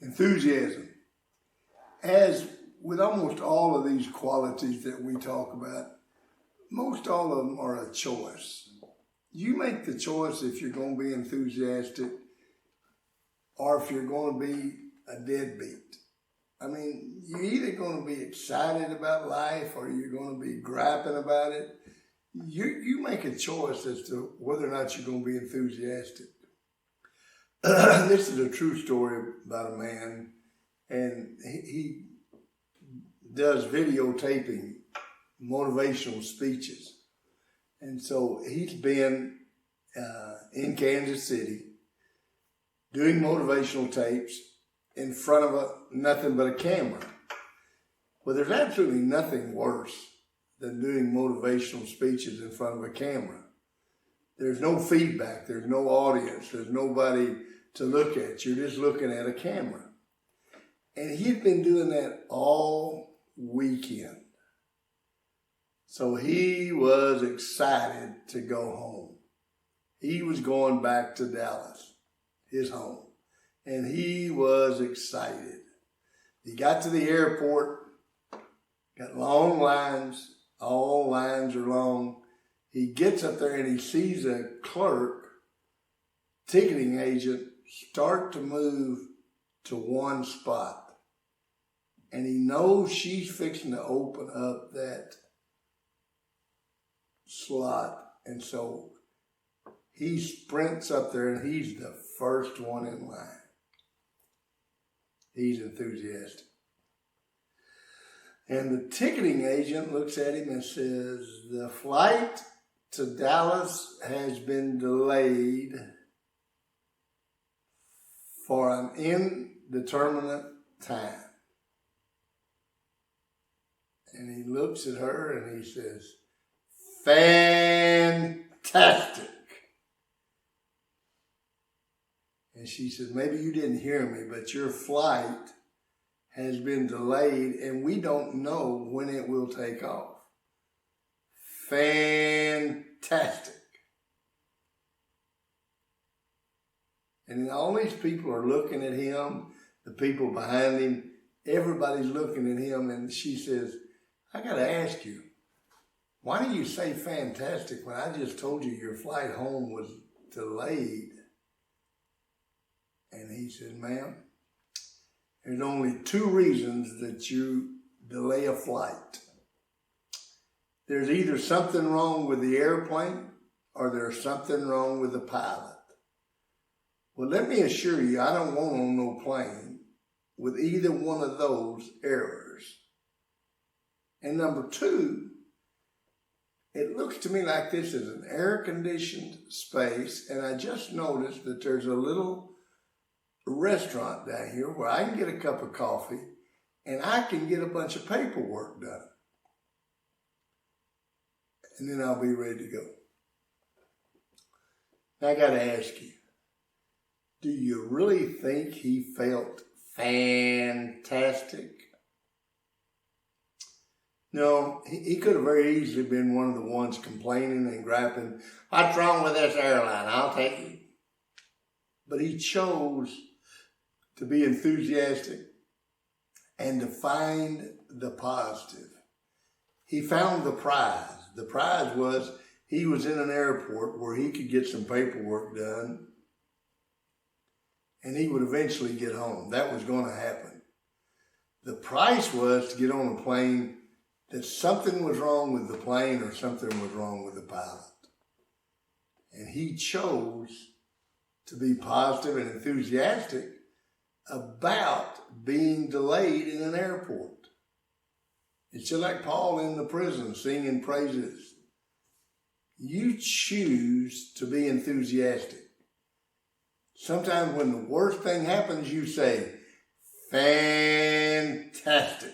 Enthusiasm. As with almost all of these qualities that we talk about, most all of them are a choice. You make the choice if you're going to be enthusiastic or if you're going to be a deadbeat. I mean, you're either going to be excited about life or you're going to be griping about it. You make a choice as to whether or not you're going to be enthusiastic. This is a true story about a man, and he does videotaping motivational speeches. And so he's been in Kansas City doing motivational tapes in front of nothing but a camera. Well, there's absolutely nothing worse than doing motivational speeches in front of a camera. There's no feedback, there's no audience, there's nobody to look at. You're just looking at a camera. And he'd been doing that all weekend. So he was excited to go home. He was going back to Dallas, his home. And he was excited. He got to the airport, got long lines, all lines are long. He gets up there and he sees a clerk, ticketing agent, start to move to one spot. And he knows she's fixing to open up that slot. And so he sprints up there and he's the first one in line. He's enthusiastic. And the ticketing agent looks at him and says, "The flight to Dallas has been delayed for an indeterminate time." And he looks at her and he says, "Fantastic." And she says, "Maybe you didn't hear me, but your flight has been delayed and we don't know when it will take off." Fantastic. And all these people are looking at him, the people behind him, everybody's looking at him, and she says, "I got to ask you, why do you say fantastic when I just told you your flight home was delayed?" And he said, "Ma'am, there's only two reasons that you delay a flight. There's either something wrong with the airplane or there's something wrong with the pilot. Well, let me assure you, I don't want on no plane with either one of those errors. And number two, it looks to me like this is an air-conditioned space, and I just noticed that there's a little restaurant down here where I can get a cup of coffee and I can get a bunch of paperwork done. And then I'll be ready to go." Now I got to ask you, do you really think he felt fantastic? No, he could have very easily been one of the ones complaining and griping, "What's wrong with this airline? I'll take you." But he chose to be enthusiastic and to find the positive. He found the prize. The prize was he was in an airport where he could get some paperwork done and he would eventually get home. That was going to happen. The price was to get on a plane that something was wrong with the plane or something was wrong with the pilot. And he chose to be positive and enthusiastic about being delayed in an airport. It's just like Paul in the prison singing praises. You choose to be enthusiastic. Sometimes when the worst thing happens, you say, "Fantastic."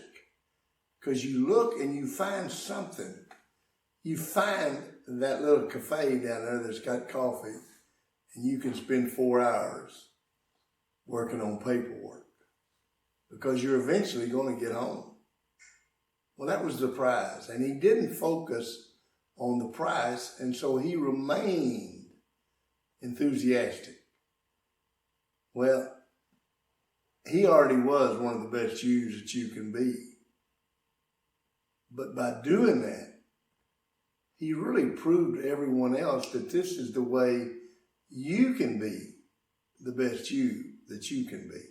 Because you look and you find something. You find that little cafe down there that's got coffee, and you can spend 4 hours working on paperwork because you're eventually going to get home. Well, that was the prize, and he didn't focus on the prize, and so he remained enthusiastic. Well, he already was one of the best yous that you can be. But by doing that, he really proved to everyone else that this is the way you can be the best you that you can be.